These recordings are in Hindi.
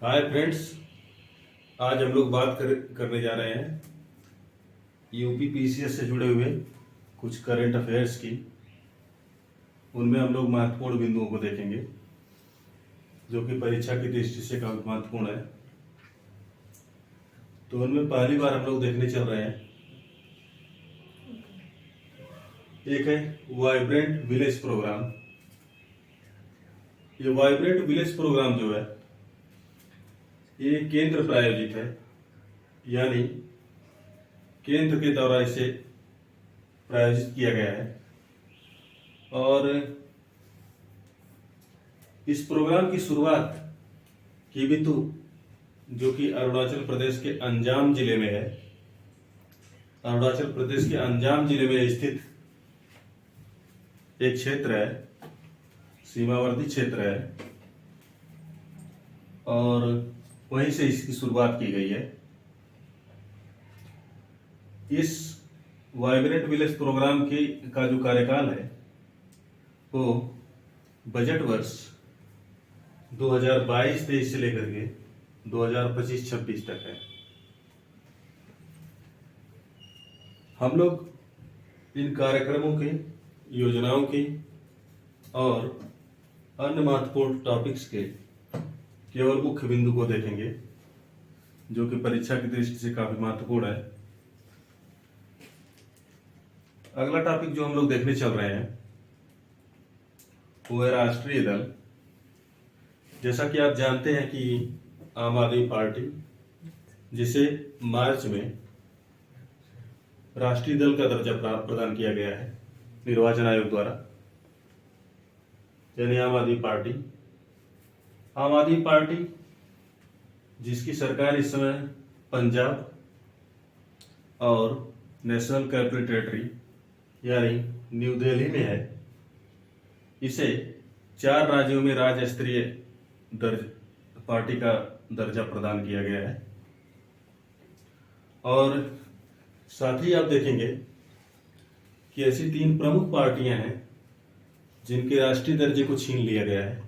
Hi friends. आज हम लोग करने जा रहे हैं यूपी पीसीएस से जुड़े हुए कुछ करंट अफेयर्स की। उनमें हम लोग महत्वपूर्ण बिंदुओं को देखेंगे जो कि परीक्षा की दृष्टि से काफी महत्वपूर्ण है। तो उनमें पहली बार हम लोग देखने चल रहे हैं, एक है वाइब्रेंट विलेज प्रोग्राम। ये वाइब्रेंट विलेज प्रोग्राम जो है ये केंद्र प्रायोजित है, यानी केंद्र के द्वारा इसे प्रायोजित किया गया है। और इस प्रोग्राम की शुरुआत किबिथु, जो कि अरुणाचल प्रदेश के अंजाम जिले में है, अरुणाचल प्रदेश के अंजाम जिले में स्थित एक क्षेत्र है, सीमावर्ती क्षेत्र है, और वहीं से इसकी शुरुआत की गई है। इस वाइब्रेंट विलेज प्रोग्राम का जो कार्यकाल है वो बजट वर्ष 2022-23 से लेकर के 2025-26 तक है। हम लोग इन कार्यक्रमों के, योजनाओं की और अन्य महत्वपूर्ण टॉपिक्स के केवल मुख्य बिंदु को देखेंगे जो कि परीक्षा की दृष्टि से काफी महत्वपूर्ण है। अगला टॉपिक जो हम लोग देखने चल रहे हैं वो है राष्ट्रीय दल। जैसा कि आप जानते हैं कि आम आदमी पार्टी, जिसे मार्च में राष्ट्रीय दल का दर्जा प्रदान किया गया है निर्वाचन आयोग द्वारा, यानी आम आदमी पार्टी जिसकी सरकार इस समय पंजाब और नेशनल कैपिटल टेरिटरी यानी न्यू दिल्ली में है, इसे 4 राज्यों में राज्य स्तरीय पार्टी का दर्जा प्रदान किया गया है। और साथ ही आप देखेंगे कि ऐसी 3 प्रमुख पार्टियां हैं जिनके राष्ट्रीय दर्जे को छीन लिया गया है।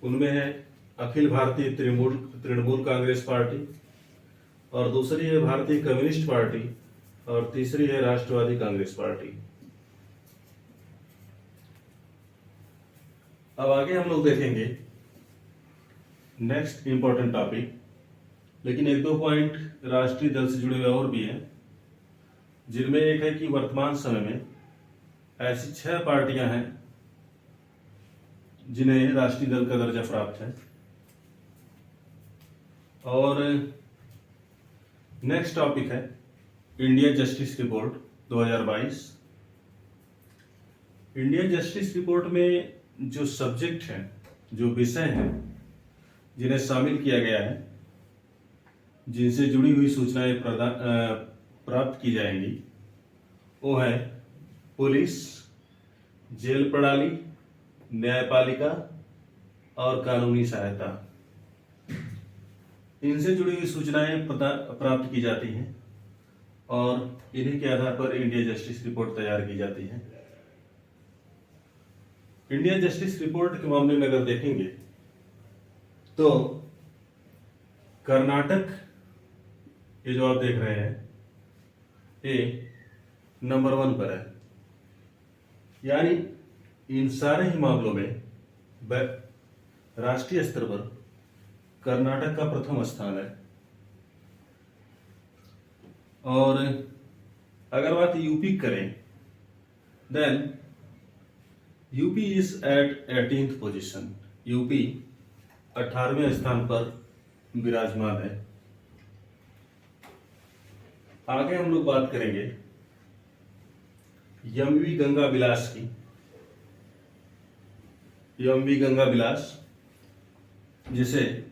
उनमें है अखिल भारतीय तृणमूल कांग्रेस पार्टी, और दूसरी है भारतीय कम्युनिस्ट पार्टी, और तीसरी है राष्ट्रवादी कांग्रेस पार्टी। अब आगे हम लोग देखेंगे नेक्स्ट इंपॉर्टेंट टॉपिक, लेकिन 1-2 पॉइंट राष्ट्रीय दल से जुड़े हुए और भी हैं, जिनमें एक है कि वर्तमान समय में ऐसी 6 पार्टियां हैं जिन्हें राष्ट्रीय दल का दर्जा प्राप्त है। और नेक्स्ट टॉपिक है India justice report 2022। India justice report में जो सब्जेक्ट हैं, जो विषय हैं जिन्हें शामिल किया गया है, जिनसे जुड़ी हुई सूचनाएं प्राप्त की जाएंगी, वो है पुलिस, जेल प्रणाली, न्यायपालिका और कानूनी सहायता। इनसे जुड़ी हुई सूचनाएं प्राप्त की जाती हैं और इन्हीं के आधार पर इंडिया जस्टिस रिपोर्ट तैयार की जाती है। इंडिया जस्टिस रिपोर्ट के मामले में अगर देखेंगे तो कर्नाटक, ये जो आप देख रहे हैं, ये नंबर 1 पर है, यानी इन सारे ही मामलों में राष्ट्रीय स्तर पर कर्नाटक का प्रथम स्थान है। और अगर बात यूपी करें, then UP is at 18th position. UP 18वें स्थान पर विराजमान है। आगे हम लोग बात करेंगे यमवी गंगा विलास की। यमवी गंगा विलास, जिसे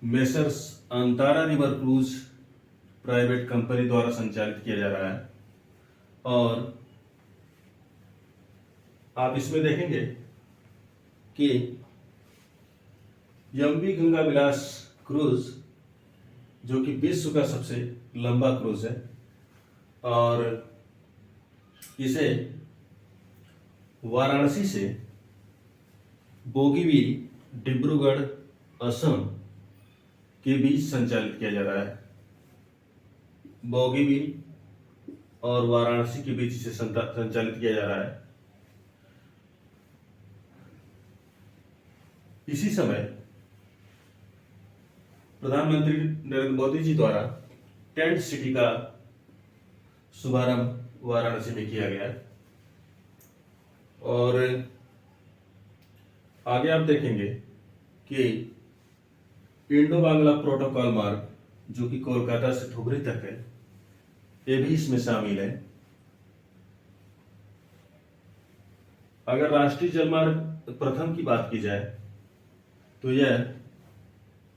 messrs Antara river cruise private company द्वारा संचालित किया जा रहा है। और आप इसमें देखेंगे कि यमवी गंगा विलास क्रूज, जो कि विश्व का सबसे लंबा क्रूज है, और इसे वाराणसी से बोगीबील, डिब्रूगढ़, असम के बीच संचालित किया जा रहा है। बोगीबील और वाराणसी के बीच इसे संचालित किया जा रहा है। इसी समय प्रधानमंत्री नरेंद्र मोदी जी द्वारा टेंट सिटी का शुभारंभ वाराणसी में किया गया है। और आगे आप देखेंगे कि इंडो बांग्ला प्रोटोकॉल मार्ग, जो कि कोलकाता से धुबरी तक है, ये भी इसमें शामिल है। अगर राष्ट्रीय जलमार्ग प्रथम की बात की जाए तो यह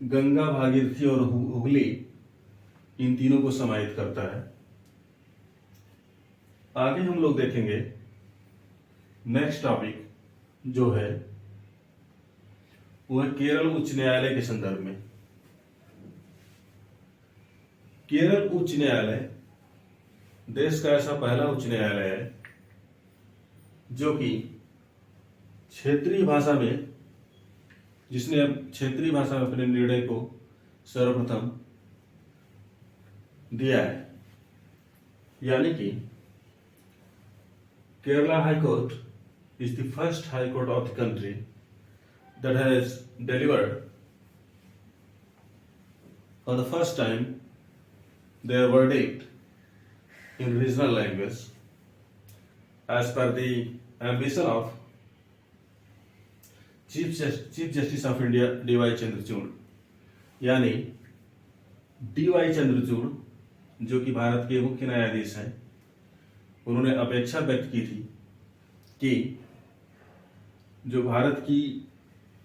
गंगा, भागीरथी और हुगली, इन तीनों को समाहित करता है। आगे हम लोग देखेंगे नेक्स्ट टॉपिक जो है वह केरल उच्च न्यायालय के संदर्भ में। केरल उच्च न्यायालय देश का ऐसा पहला उच्च न्यायालय है जो कि क्षेत्रीय भाषा में, जिसने अब क्षेत्रीय भाषा में अपने निर्णय को सर्वप्रथम दिया है। यानी कि Kerala high court is the first high court of the country that has delivered for the first time their verdict in regional language as per the ambition of Chief Justice of India D.Y. Chandrachud. यानी D.Y. चंद्रचूड़ जो कि भारत के मुख्य न्यायाधीश हैं, उन्होंने अपेक्षा व्यक्त की थी कि जो भारत की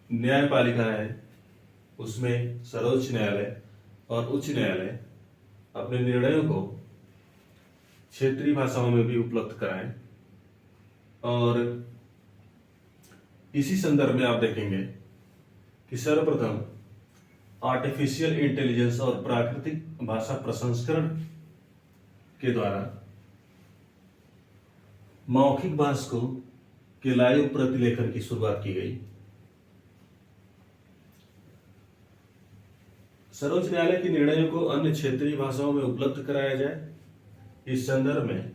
न्यायपालिका है उसमें सर्वोच्च न्यायालय और उच्च न्यायालय अपने निर्णयों को क्षेत्रीय भाषाओं में भी उपलब्ध कराएं। और इसी संदर्भ में आप देखेंगे कि सर्वप्रथम आर्टिफिशियल इंटेलिजेंस और प्राकृतिक भाषा प्रसंस्करण के द्वारा मौखिक भाषा को के लाइव प्रतिलेखन की शुरुआत की गई। सर्वोच्च न्यायालय के निर्णयों को अन्य क्षेत्रीय भाषाओं में उपलब्ध कराया जाए, इस संदर्भ में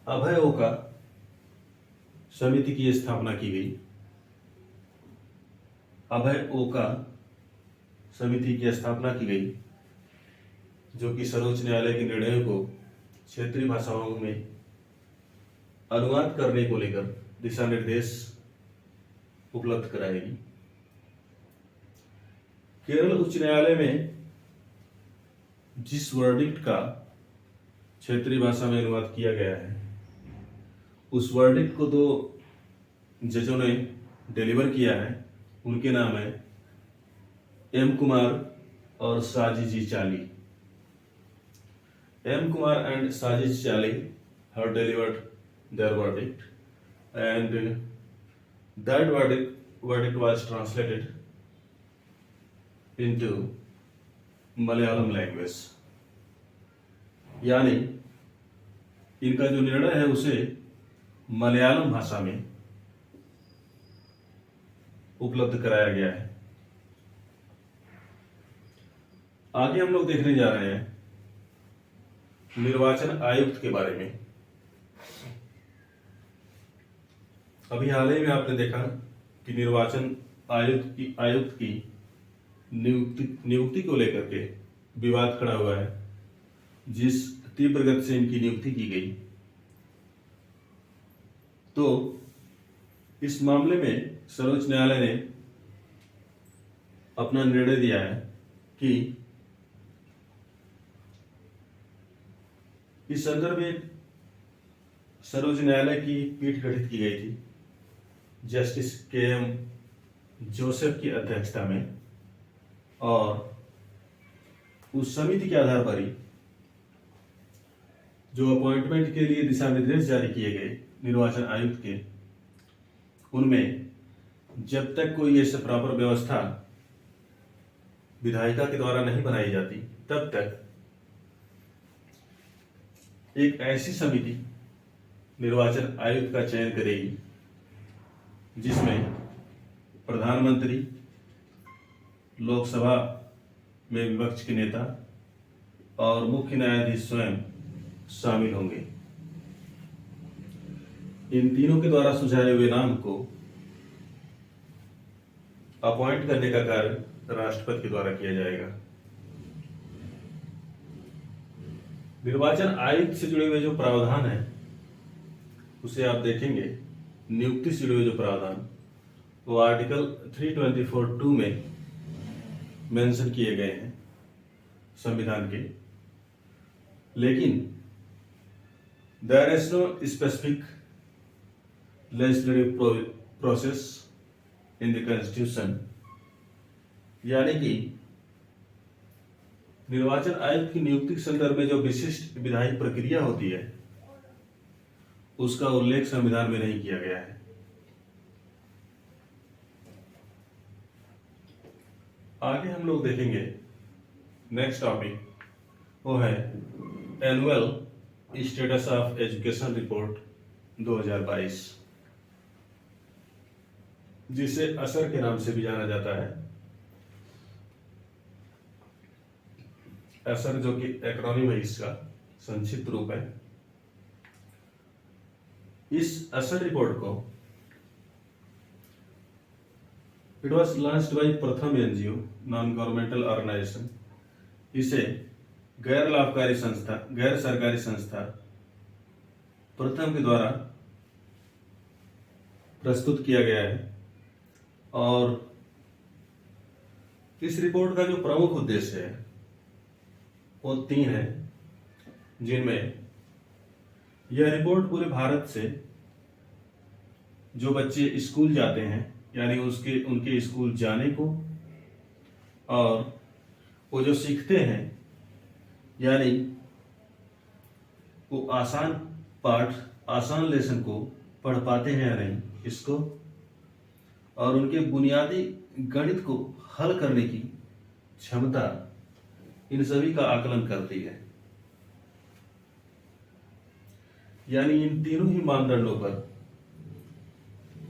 अभय ओका समिति की स्थापना की गई। अभय ओका समिति की स्थापना की गई जो कि सर्वोच्च न्यायालय के निर्णयों को क्षेत्रीय भाषाओं में अनुवाद करने को लेकर दिशा निर्देश उपलब्ध कराएगी। केरल उच्च न्यायालय में जिस वर्डिक्ट का क्षेत्रीय भाषा में अनुवाद किया गया है, उस वर्डिक्ट को दो जजों ने डिलीवर किया है। उनके नाम है एम कुमार और साजिद चाली। एम कुमार एंड साजिद चाली have delivered their verdict, and that verdict was translated into Malayalam language. यानी इनका जो निर्णय है उसे मलयालम भाषा में उपलब्ध कराया गया है। आगे हम लोग देखने जा रहे हैं निर्वाचन आयुक्त के बारे में। अभी हाल ही में आपने देखा कि निर्वाचन आयुक्त की नियुक्ति को लेकर के विवाद खड़ा हुआ है। जिस तीव्र गति से इनकी नियुक्ति की गई, तो इस मामले में सर्वोच्च न्यायालय ने अपना निर्णय दिया है कि इस संदर्भ में सर्वोच्च न्यायालय की पीठ गठित की गई थी जस्टिस के.एम. जोसेफ की अध्यक्षता में, और उस समिति के आधार पर ही जो अपॉइंटमेंट के लिए दिशा निर्देश जारी किए गए निर्वाचन आयुक्त के, उनमें जब तक कोई ऐसे प्रॉपर व्यवस्था विधायिका के द्वारा नहीं बनाई जाती, तब तक एक ऐसी समिति निर्वाचन आयुक्त का चयन करेगी जिसमें प्रधानमंत्री, लोकसभा में विपक्ष के नेता और मुख्य न्यायाधीश स्वयं शामिल होंगे। इन तीनों के द्वारा सुझाए हुए नाम को अपॉइंट करने का कार्य राष्ट्रपति के द्वारा किया जाएगा। निर्वाचन आयुक्त से जुड़े हुए जो प्रावधान है उसे आप देखेंगे। नियुक्ति से जुड़े हुए जो प्रावधान वो आर्टिकल 324(2) में मेंशन किए गए हैं संविधान के, लेकिन there is no specific legislative process in the constitution, यानी कि निर्वाचन आयुक्त की नियुक्ति के संदर्भ में जो विशिष्ट विधायी प्रक्रिया होती है उसका उल्लेख संविधान में नहीं किया गया है। आगे हम लोग देखेंगे नेक्स्ट टॉपिक, वो है annual status of education report 2022, जिसे असर के नाम से भी जाना जाता है। असर जो कि एक्रोनिम है, इसका संक्षिप्त रूप है। इस असर रिपोर्ट को इट वॉज लॉन्च्ड बाय प्रथम एनजीओ नॉन गवर्नमेंटल ऑर्गेनाइजेशन। इसे गैर लाभकारी संस्था, गैर सरकारी संस्था प्रथम के द्वारा प्रस्तुत किया गया है। और इस रिपोर्ट का जो प्रमुख उद्देश्य है वो 3 है, जिनमें यह रिपोर्ट पूरे भारत से जो बच्चे स्कूल जाते हैं, यानी उनके स्कूल जाने को, और वो जो सीखते हैं, यानी वो आसान पाठ, आसान लेसन को पढ़ पाते हैं या नहीं, इसको, और उनके बुनियादी गणित को हल करने की क्षमता, इन सभी का आकलन करती है। यानी इन तीनों ही मानदंडों पर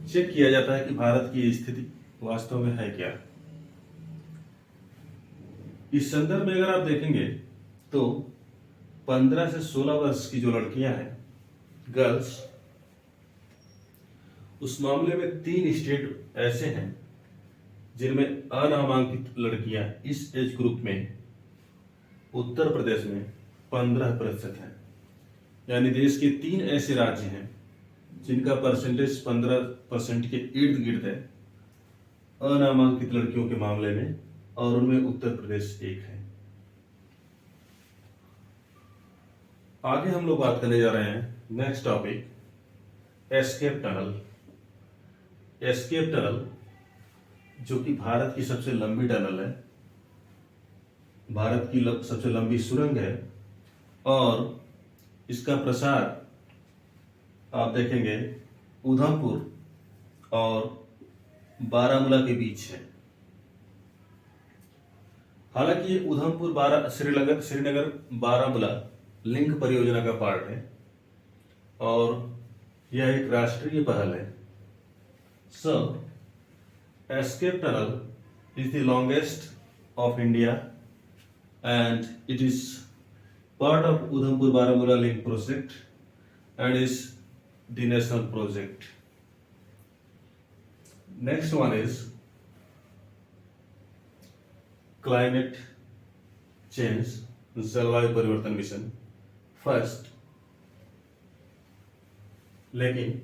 चेक किया जाता है कि भारत की स्थिति वास्तव में है क्या। इस संदर्भ में अगर आप देखेंगे तो 15 से 16 वर्ष की जो लड़कियां हैं, गर्ल्स, उस मामले में 3 स्टेट ऐसे हैं जिनमें अनामांकित लड़कियां इस एज ग्रुप में उत्तर प्रदेश में 15% है। यानी देश के 3 ऐसे राज्य हैं जिनका परसेंटेज 15% के इर्द गिर्द है अनामांकित लड़कियों के मामले में, और उनमें उत्तर प्रदेश एक है। आगे हम लोग बात करने जा रहे हैं next topic, escape tunnel. Escape tunnel जो कि भारत की सबसे लंबी टनल है, भारत की सबसे लंबी सुरंग है, और इसका प्रसार आप देखेंगे उधमपुर और बारामूला के बीच है। हालांकि ये उधमपुर श्रीनगर बारामूला लिंक परियोजना का पार्ट है और यह एक राष्ट्रीय पहल है। So escape tunnel is the longest of India and it is part of Udhampur Baramulla link project and is the national project. Next one is climate change, जलवायु परिवर्तन मिशन फर्स्ट। लेकिन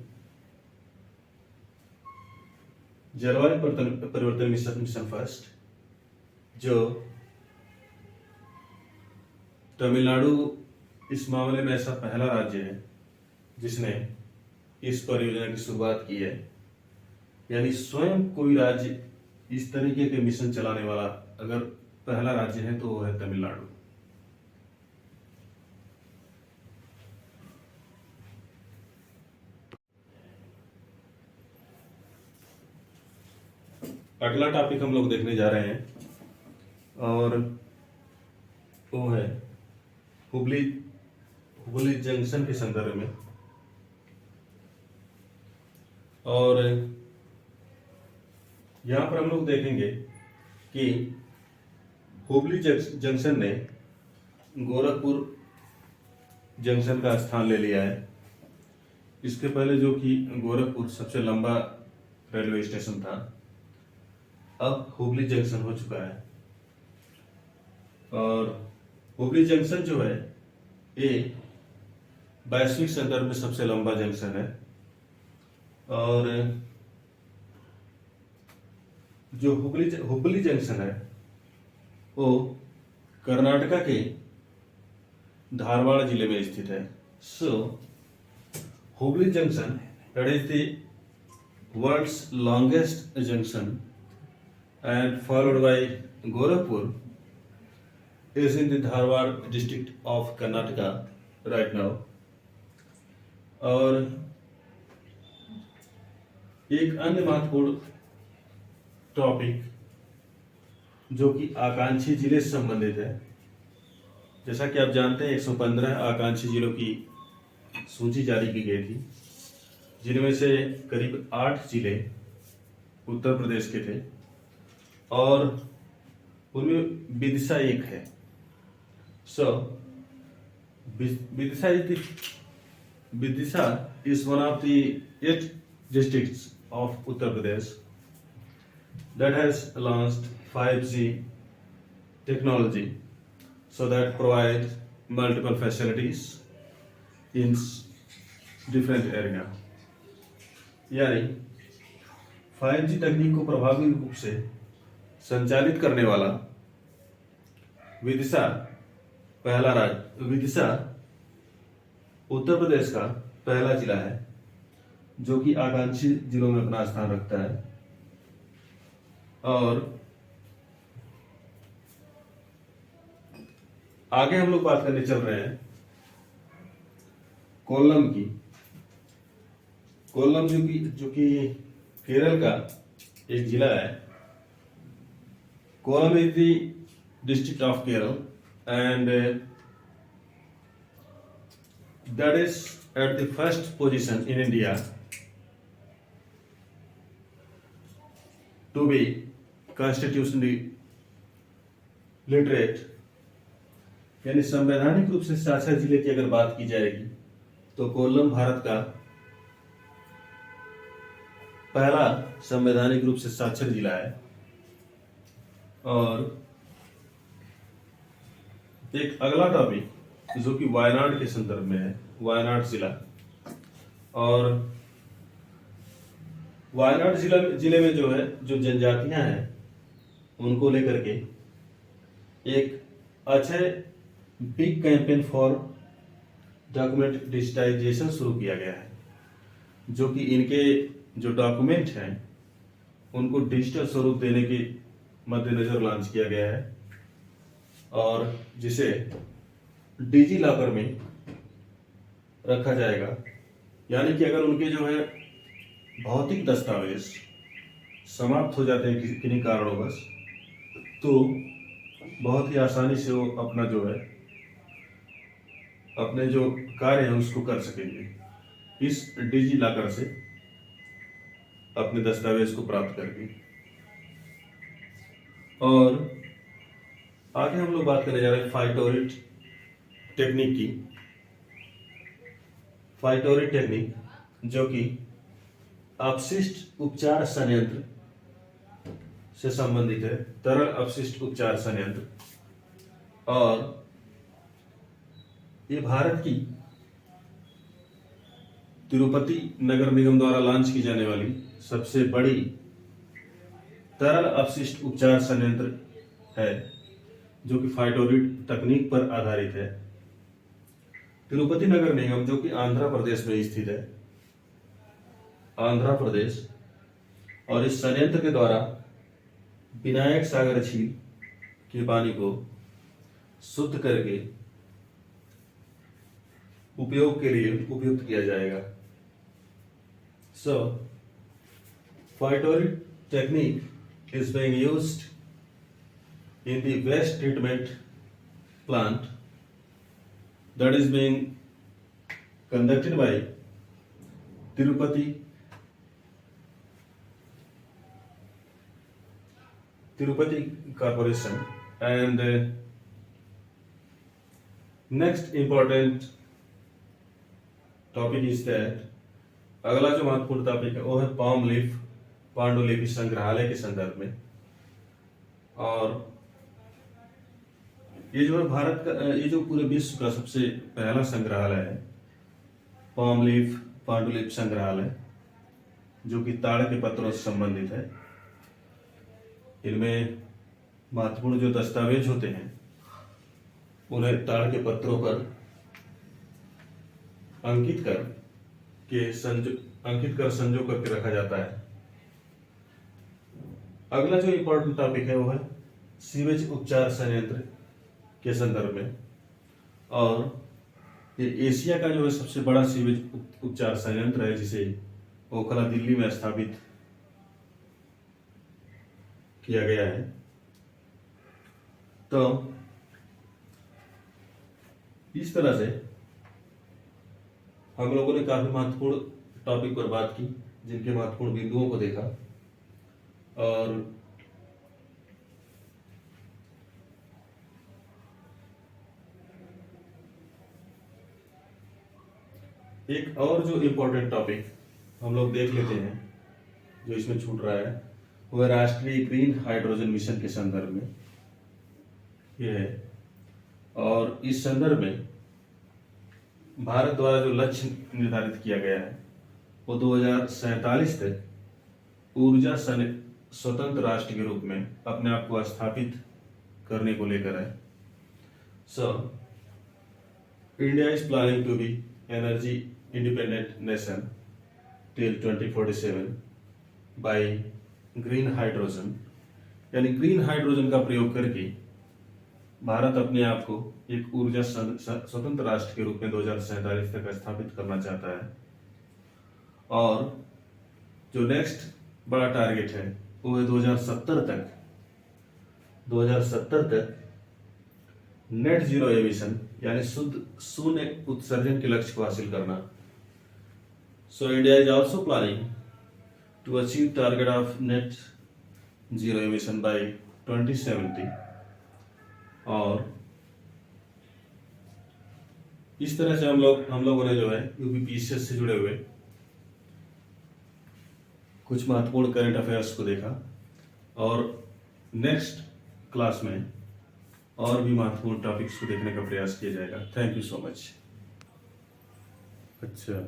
जलवायु परिवर्तन मिशन फर्स्ट जो तमिलनाडु इस मामले में ऐसा पहला राज्य है जिसने इस परियोजना की शुरुआत की है। यानी स्वयं कोई राज्य इस तरीके के मिशन चलाने वाला अगर पहला राज्य है तो वो है तमिलनाडु। अगला टॉपिक हम लोग देखने जा रहे हैं और वो है हुबली जंक्शन के संदर्भ में। और यहां पर हम लोग देखेंगे कि हुबली जंक्शन ने गोरखपुर जंक्शन का स्थान ले लिया है। इसके पहले जो कि गोरखपुर सबसे लंबा रेलवे स्टेशन था, अब हुबली जंक्शन हो चुका है। और हुबली जंक्शन जो है ये वैश्विक संदर्भ में सबसे लंबा जंक्शन है। और जो हुबली जंक्शन है वो कर्नाटका के धारवाड़ जिले में स्थित है। So Hubli junction that is the world's longest junction and followed by Gorakhpur is in the Dharwad district of Karnataka right now। और एक अन्य महत्वपूर्ण टॉपिक जो कि आकांक्षी जिले से संबंधित है, जैसा कि आप जानते हैं 115 आकांक्षी जिलों की सूची जारी की गई थी, जिनमें से करीब 8 जिले उत्तर प्रदेश के थे और उनमें विदिशा एक है। So, Vidisha is one of the 8 districts of Uttar Pradesh that has launched 5G technology, so that provide multiple facilities in different area। यानी 5G तकनीक को प्रभावी रूप से संचालित करने वाला विदिशा उत्तर प्रदेश का पहला जिला है जो कि आकांक्षी जिलों में अपना स्थान रखता है। और आगे हम लोग बात करने चल रहे हैं कोल्लम की। कोल्लम जो कि केरल का एक जिला है। Kollam is the district of Kerala and that is at the first position in India to be constitutionally literate। यानी संवैधानिक रूप से साक्षर जिले की अगर बात की जाएगी तो कोल्लम भारत का पहला संवैधानिक रूप से साक्षर जिला है। और एक अगला टॉपिक जो कि वायनाड के संदर्भ में है, वायनाड जिला। और वायनाड जिले में जो है जो जनजातियां हैं उनको लेकर के एक अक्षय big campaign for document digitization शुरू किया गया है, जो कि इनके जो डॉक्यूमेंट हैं उनको डिजिटल स्वरूप देने के मद्देनजर लॉन्च किया गया है। और जिसे डिजी लॉकर में रखा जाएगा। यानी कि अगर उनके जो है भौतिक दस्तावेज समाप्त हो जाते हैं किन्हीं कारणवश, तो बहुत ही आसानी से वो अपना जो है अपने जो कार्य है उसको कर सकेंगे इस डिजी लॉकर से अपने दस्तावेज को प्राप्त करके। और आगे हम लोग बात करने जा रहे हैं फाइटोरिट टेक्निक की। फाइटोरिट टेक्निक जो कि अपशिष्ट उपचार संयंत्र से संबंधित है, तरल अपशिष्ट उपचार संयंत्र। और ये भारत की तिरुपति नगर निगम द्वारा लॉन्च की जाने वाली सबसे बड़ी तरल अपशिष्ट उपचार संयंत्र है, जो कि फाइटोरिट तकनीक पर आधारित है। तिरुपति नगर निगम जो कि आंध्र प्रदेश में स्थित है, आंध्र प्रदेश। और इस संयंत्र के द्वारा विनायक सागर झील के पानी को शुद्ध करके उपयोग के लिए उपयुक्त किया जाएगा। So phytorid technique is being used in the waste treatment plant that is being conducted by Tirupati Corporation and next important topic is that, अगला जो महत्वपूर्ण टॉपिक है वो है पाम लीफ पांडुलिपि संग्रहालय के संदर्भ में। और ये जो है भारत का, ये जो पूरे विश्व का सबसे पहला संग्रहालय है पाम लीफ पांडुलिपि संग्रहालय, जो कि ताड़ के पत्रों से संबंधित है। इनमें महत्वपूर्ण जो दस्तावेज होते हैं उन्हें ताड़ के पत्रों पर अंकित कर संजो करके रखा जाता है। अगला जो इंपॉर्टेंट टॉपिक है वो है सीवेज उपचार संयंत्र के संदर्भ में। और ये एशिया का जो है सबसे बड़ा सीवेज उपचार संयंत्र है, जिसे ओखला दिल्ली में स्थापित किया गया है। तो इस तरह से हम लोगों ने काफी महत्वपूर्ण टॉपिक पर बात की, जिनके महत्वपूर्ण बिंदुओं को देखा। और एक और जो इम्पोर्टेंट टॉपिक हम लोग देख लेते हैं जो इसमें छूट रहा है, वह राष्ट्रीय ग्रीन हाइड्रोजन मिशन के संदर्भ में यह है। और इस संदर्भ में भारत द्वारा जो लक्ष्य निर्धारित किया गया है वो 2047 तक ऊर्जा स्वतंत्र राष्ट्र के रूप में अपने आप को स्थापित करने को लेकर है। So India is planning to be energy independent nation till 2047 by green hydrogen, यानी ग्रीन हाइड्रोजन का प्रयोग करके भारत अपने आप को एक ऊर्जा स्वतंत्र राष्ट्र के रूप में 2047 तक स्थापित करना चाहता है। और जो नेक्स्ट बड़ा टारगेट है वो है 2070 तक नेट जीरो एमिशन, यानी शुद्ध शून्य उत्सर्जन के लक्ष्य को हासिल करना। So India is also planning to achieve target of net zero emission by 2070। और इस तरह से हम लोगों ने जो है यूपीपीसीएस से जुड़े हुए कुछ महत्वपूर्ण करंट अफेयर्स को देखा। और नेक्स्ट क्लास में और भी महत्वपूर्ण टॉपिक्स को देखने का प्रयास किया जाएगा। Thank you so much. अच्छा।